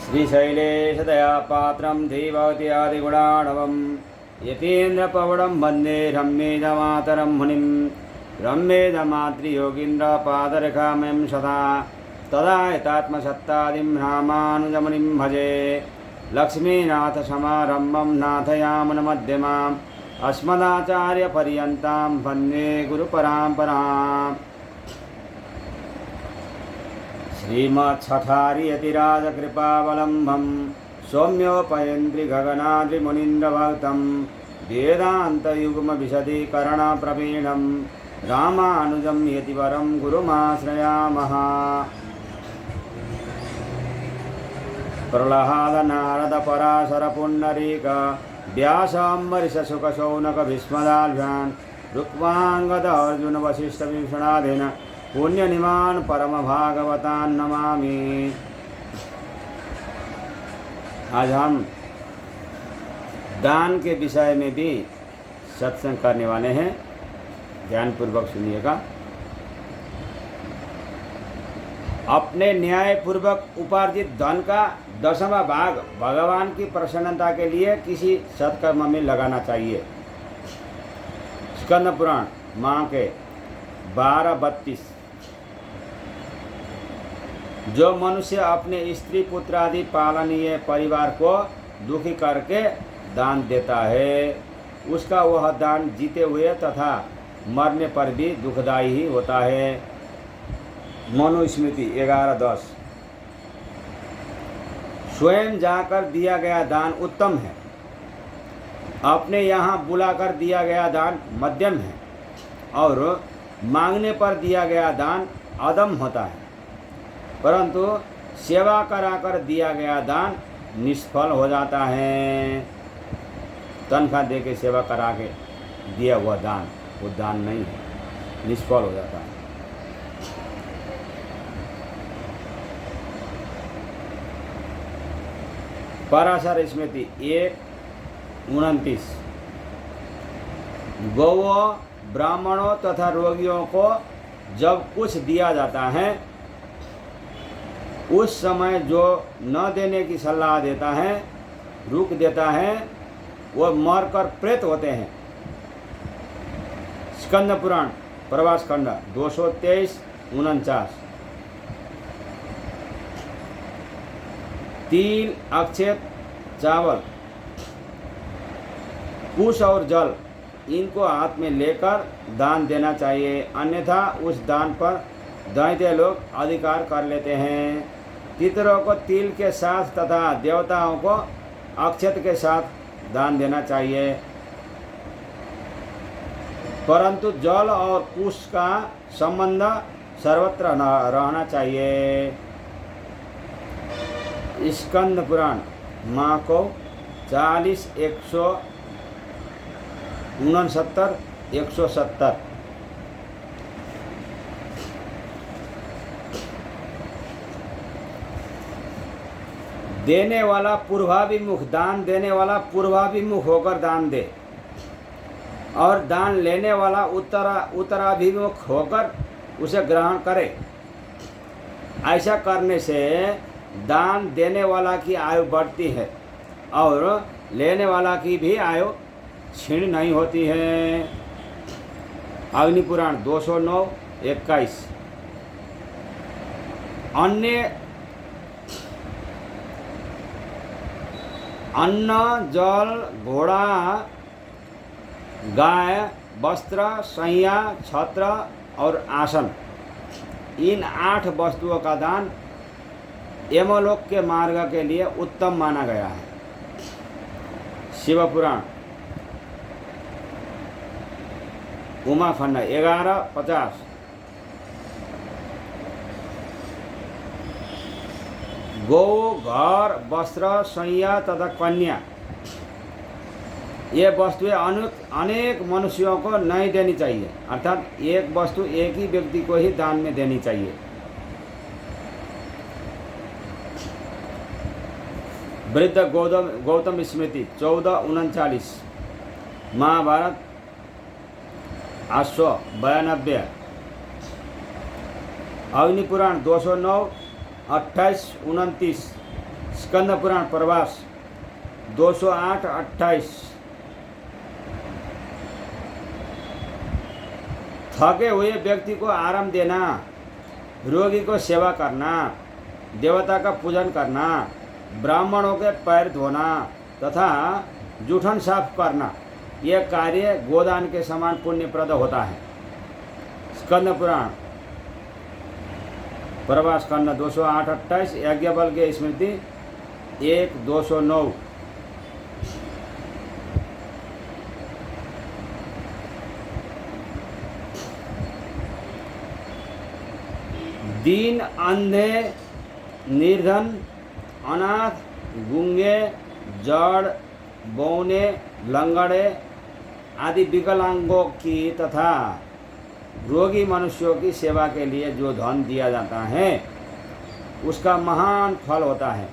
श्रीशैलेशदया पात्रं धीभवत्यादिगुणाणवं यतीन्द्रपवनं वन्दे रम्येदमातरं मुनिं रम्येदमातृयोगीन्द्रपादरेखामयं सदा तदा यतात्मसत्तादिं रामानुजमुनिं भजे लक्ष्मीनाथसमारम्भं नाथयामुनमध्यमाम् अस्मदाचार्यपर्यन्तां वन्दे गुरुपरम्पराम्। श्रीमच्छठारियतिराजकृपावलम्बं सौम्योपयन्त्रिगगनाद्रिमुनीन्द्रभक्तं वेदान्तयुग्मविशदीकरणप्रवीणं रामानुजं यतिवरं गुरुमाश्रयामः। प्रह्लादनारदपराशरपुण्डरीक व्यासाम्बरीषशुकशौनकभीष्मदाल्भ्यान् रुक्माङ्गद अर्जुनवसिष्ठभीषणादीन पुण्यनिमान् परमभागवतान् नमामि। आज हम दान के विषय में भी सत्संग करने वाले हैं, ध्यानपूर्वक सुनिएगा। अपने न्यायपूर्वक उपार्जित धन का 10वां भाग भगवान की प्रसन्नता के लिए किसी सत्कर्म में लगाना चाहिए। स्कंद पुराण माँ के 12:32। जो मनुष्य अपने स्त्री पुत्र आदि पालनीय परिवार को दुखी करके दान देता है, उसका वह दान जीते हुए तथा मरने पर भी दुखदायी ही होता है। मनुस्मृति 11:10। स्वयं जाकर दिया गया दान उत्तम है, अपने यहाँ बुलाकर दिया गया दान मध्यम है, और मांगने पर दिया गया दान अदम होता है। परंतु सेवा कराकर दिया गया दान निष्फल हो जाता है। तनख्वाह दे के सेवा करा के दिया हुआ दान वो दान नहीं है, निष्फल हो जाता है। पराशर स्मृति 1:29। गौओं, ब्राह्मणों तथा रोगियों को जब कुछ दिया जाता है, उस समय जो न देने की सलाह देता है, रुक देता है, वो मरकर प्रेत होते हैं। स्कंद पुराण प्रवास खंड 223:49। तिल, अक्षत, चावल, कुश और जल, इनको हाथ में लेकर दान देना चाहिए, अन्यथा उस दान पर दैत्य लोग अधिकार कर लेते हैं। पितरों को तिल के साथ तथा देवताओं को अक्षत के साथ दान देना चाहिए, परंतु जल और कुश का संबंध सर्वत्र रहना चाहिए। स्कंद पुराण माँ को 40:169-170। देने वाला पूर्वाभिमुख, दान देने वाला पूर्वाभिमुख होकर दान दे, और दान लेने वाला उत्तराभिमुख होकर उसे ग्रहण करे। ऐसा करने से दान देने वाला की आयु बढ़ती है और लेने वाला की भी आयु क्षीण नहीं होती है। अग्नि पुराण 209:21। अन्न, जल, घोड़ा, गाय, वस्त्र, शैया, छत्र और आसन, इन 8 वस्तुओं का दान यमलोक के मार्ग के लिए उत्तम माना गया है। शिव पुराण उमाखंड 11:50। गौ, घर, वस्त्र, शैया तथा कन्या, ये वस्तुएं अनेक मनुष्यों को नहीं देनी चाहिए, अर्थात एक वस्तु एक ही व्यक्ति को ही दान में देनी चाहिए। वृद्ध गौतम स्मृति 14:39। महाभारत 892। अग्नि पुराण 209 28-29, स्कंद पुराण प्रवास 208-28। थके हुए व्यक्ति को आराम देना, रोगी को सेवा करना, देवता का पूजन करना, ब्राह्मणों के पैर धोना तथा जूठन साफ करना, यह कार्य गोदान के समान पुण्यप्रद होता है। स्कंद पुराण प्रवास खंड 208-28, याज्ञवल्क्य स्मृति 1-209। दीन, अंधे, निर्धन, अनाथ, गूंगे, जड़, बौने, लंगड़े आदि विकलांगों की तथा रोगी मनुष्यों की सेवा के लिए जो धन दिया जाता है उसका महान फल होता है।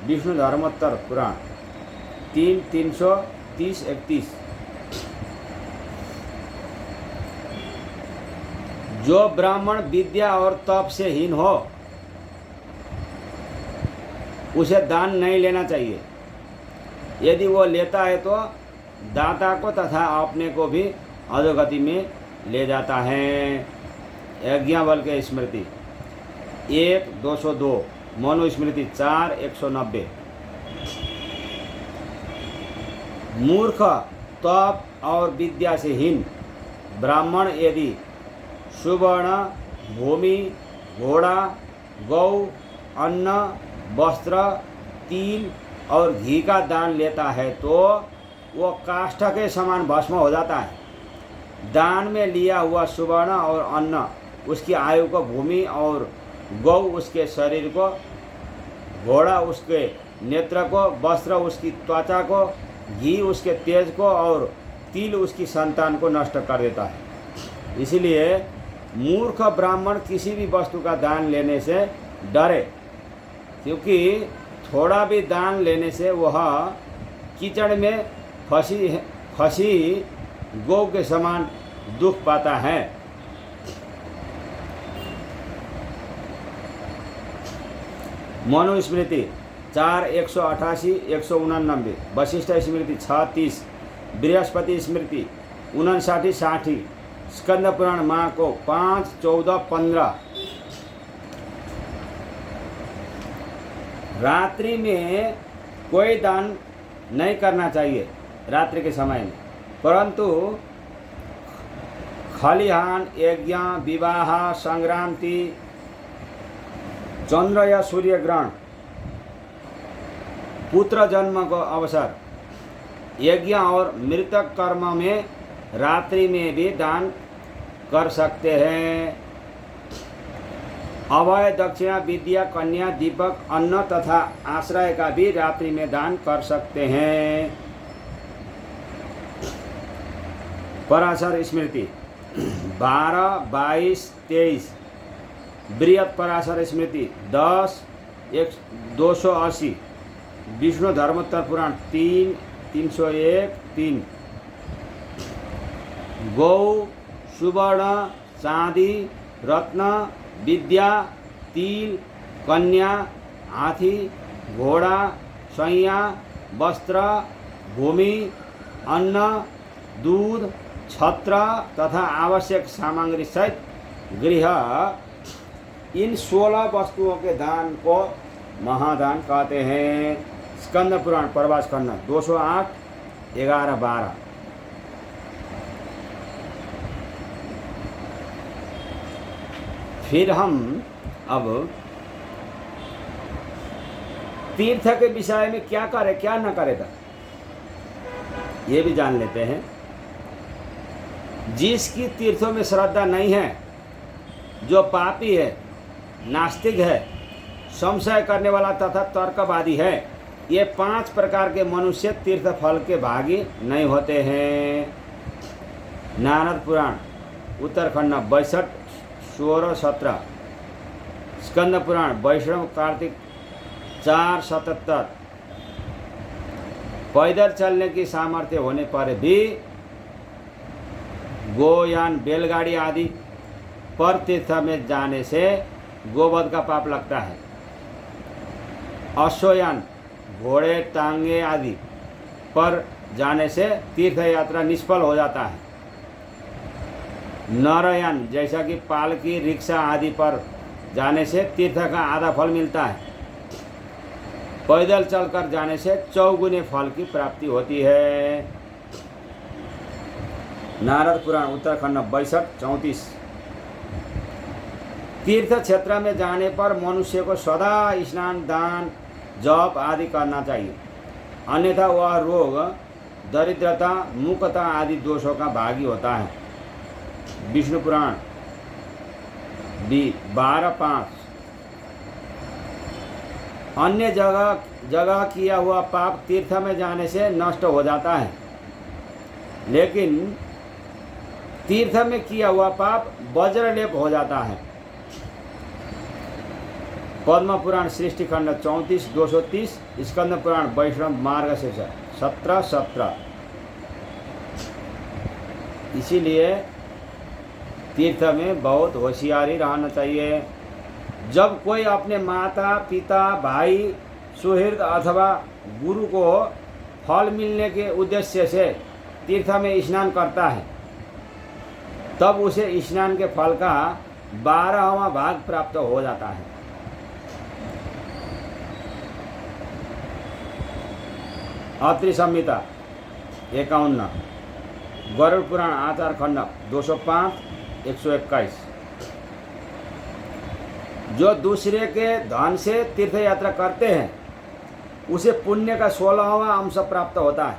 विष्णु धर्मोत्तर पुराण 3-330-31। जो ब्राह्मण विद्या और तप से हीन हो उसे दान नहीं लेना चाहिए। यदि वो लेता है तो दाता को तथा अपने को भी अधोगति में ले जाता है। याज्ञवल्क्य स्मृति 1-202, मनुस्मृति 4-190। मूर्ख, तप और विद्या से हीन ब्राह्मण यदि सुवर्ण, भूमि, घोड़ा, गौ, अन्न, वस्त्र, तिल और घी का दान लेता है तो वो काष्ठ के समान भस्म हो जाता है। दान में लिया हुआ सुवर्ण और अन्न उसकी आयु को, भूमि और गौ उसके शरीर को, घोड़ा उसके नेत्र को, वस्त्र उसकी त्वचा को, घी उसके तेज को और तिल उसकी संतान को नष्ट कर देता है। इसलिए मूर्ख ब्राह्मण किसी भी वस्तु का दान लेने से डरे, क्योंकि थोड़ा भी दान लेने से वह कीचड़ में फंसी गौ के समान दुख पाता है। मनुस्मृति 4-188-189, वशिष्ठ स्मृति 6-30, बृहस्पति स्मृति 59-60, स्कंद पुराण माह को 5-14-15। रात्रि में कोई दान नहीं करना चाहिए रात्रि के समय में, परंतु खलिहान, यज्ञ, विवाह, संक्रांति, चंद्र या सूर्य ग्रहण, पुत्र जन्म को अवसर, यज्ञ और मृतक कर्म में रात्रि में भी दान कर सकते हैं। अभय, दक्षिणा, विद्या, कन्या, दीपक, अन्न तथा आश्रय का भी रात्रि में दान कर सकते हैं। पराशर स्मृति 12-22-23, बृहत् पराशर स्मृति 10-280, विष्णु धर्मोत्तर पुराण 3-301-3। गौ, सुवर्ण, चांदी, रत्न, विद्या, तिल, कन्या, हाथी, घोड़ा, सैया, वस्त्र, भूमि, अन्न, दूध, छत्र तथा आवश्यक सामग्री सहित गृह, इन 16 वस्तुओं के दान को महादान कहते हैं। स्कंद पुराण प्रवास खंड 208-11-12। फिर हम अब तीर्थ के विषय में क्या करे क्या न करे था ये भी जान लेते हैं। जिसकी तीर्थों में श्रद्धा नहीं है, जो पापी है, नास्तिक है, संशय करने वाला तथा तर्कवादी है, ये 5 प्रकार के मनुष्य तीर्थ फल के भागी नहीं होते हैं। नारद पुराण उत्तरखंड 62-16-17, स्कंद पुराण वैष्णव कार्तिक 4-77। पैदल चलने की सामर्थ्य होने पर भी गोयान, बैलगाड़ी आदि पर तीर्थ में जाने से गोवध का पाप लगता है। अश्वयान घोड़े, टांगे आदि पर जाने से तीर्थ यात्रा निष्फल हो जाता है। नरयान जैसा कि पालकी, रिक्शा आदि पर जाने से तीर्थ का आधा फल मिलता है। पैदल चलकर जाने से चौगुने फल की प्राप्ति होती है। नारद पुराण उत्तरखंड 62-34। तीर्थ क्षेत्र में जाने पर मनुष्य को सदा स्नान, दान, जप आदि करना चाहिए, अन्यथा वह रोग, दरिद्रता, मूकता आदि दोषों का भागी होता है। विष्णु पुराण 12:5। अन्य जगह किया हुआ पाप तीर्थ में जाने से नष्ट हो जाता है, लेकिन तीर्थ में किया हुआ पाप वज्रलेप हो जाता है। पद्म पुराण सृष्टि खंड 34-230, स्कंद पुराण वैष्णव मार्गशीर्ष 17-17। इसीलिए तीर्थ में बहुत होशियारी रहना चाहिए। जब कोई अपने माता, पिता, भाई, सुहृद अथवा गुरु को फल मिलने के उद्देश्य से तीर्थ में स्नान करता है, तब उसे स्नान के फल का 12वां भाग प्राप्त हो जाता है। अत्रि संहिता 51, गरुड़ पुराण आचार खंड 205-121। जो दूसरे के धन से तीर्थ यात्रा करते हैं उसे पुण्य का 16वां अंश प्राप्त होता है,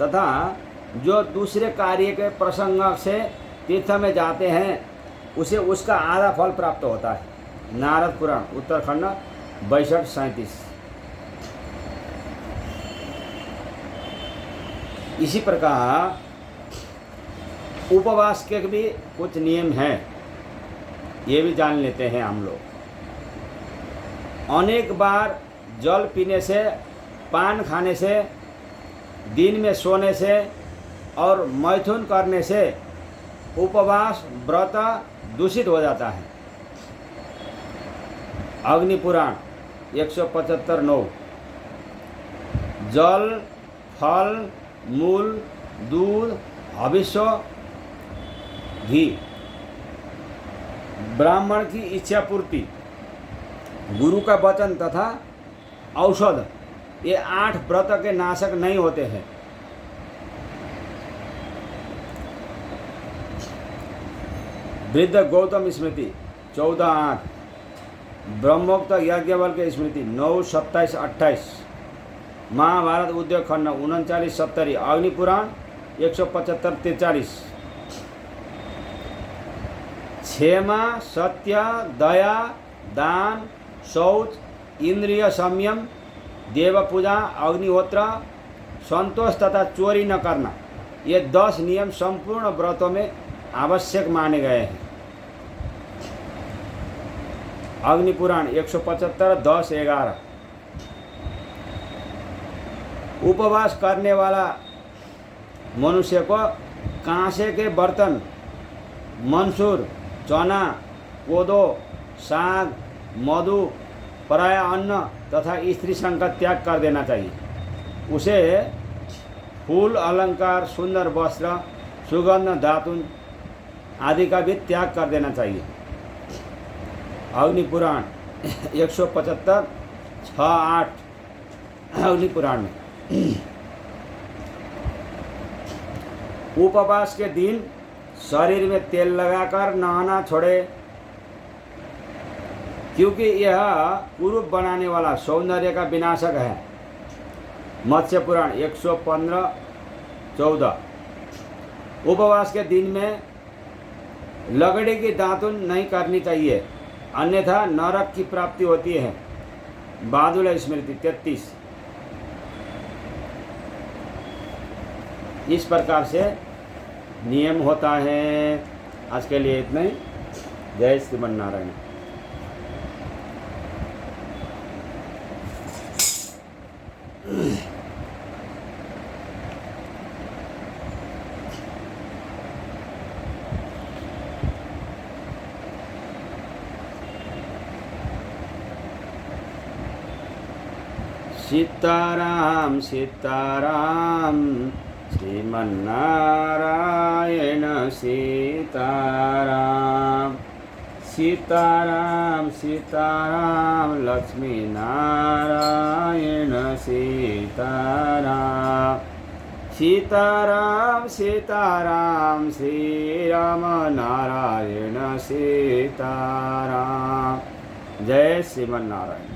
तथा जो दूसरे कार्य के प्रसंग से तीर्थ में जाते हैं उसे उसका आधा फल प्राप्त होता है। नारद पुराण उत्तरखंड 62-37। इसी प्रकार उपवास के भी कुछ नियम हैं, ये भी जान लेते हैं हम लोग। अनेक बार जल पीने से, पान खाने से, दिन में सोने से और मैथुन करने से उपवास व्रत दूषित हो जाता है। अग्नि पुराण 175-9। जल, फल, मूल, दूध, हविष्य, घी, ब्राह्मण की इच्छा पूर्ति, गुरु का वचन तथा औषध, ये 8 व्रत के नाशक नहीं होते हैं। वृद्ध गौतम स्मृति 14:8, ब्रह्मोक्त याज्ञवल्क्य स्मृति 9:27-28, महाभारत उद्योग खंड 39-70, अग्नि पुराण 175-43। क्षेमा, सत्य, दया, दान, शौच, इंद्रिय संयम, देव पूजा, अग्निहोत्र, संतोष तथा चोरी न करना, ये 10 नियम संपूर्ण व्रतों में आवश्यक माने गए हैं। अग्नि पुराण 175-10-11। उपवास करने वाला मनुष्य को कांसे के बर्तन, मंसूर, चना, कोदो, साग, मधु, पराया अन्न तथा स्त्री संग का त्याग कर देना चाहिए। उसे फूल, अलंकार, सुंदर वस्त्र, सुगंध, दातुन आदि का भी त्याग कर देना चाहिए। अग्नि पुराण 175-6-8। अग्नि पुराण में उपवास के दिन शरीर में तेल लगाकर नहाना छोड़े, क्योंकि यह कुरूप बनाने वाला सौंदर्य का विनाशक है। मत्स्य पुराण 115-14। उपवास के दिन में लगड़ी की दातुन नहीं करनी चाहिए, अन्यथा नरक की प्राप्ति होती है। बादुल स्मृति 33। इस प्रकार से नियम होता है। आज के लिए इतना ही। जय श्रीमन नारायण। सीताराम सीताराम श्रीमन्नारायण सीताराम सीताराम सीताराम लक्ष्मी नारायण सीताराम सीताराम सीताराम श्री राम नारायण सीताराम। जय श्रीमन्नारायण।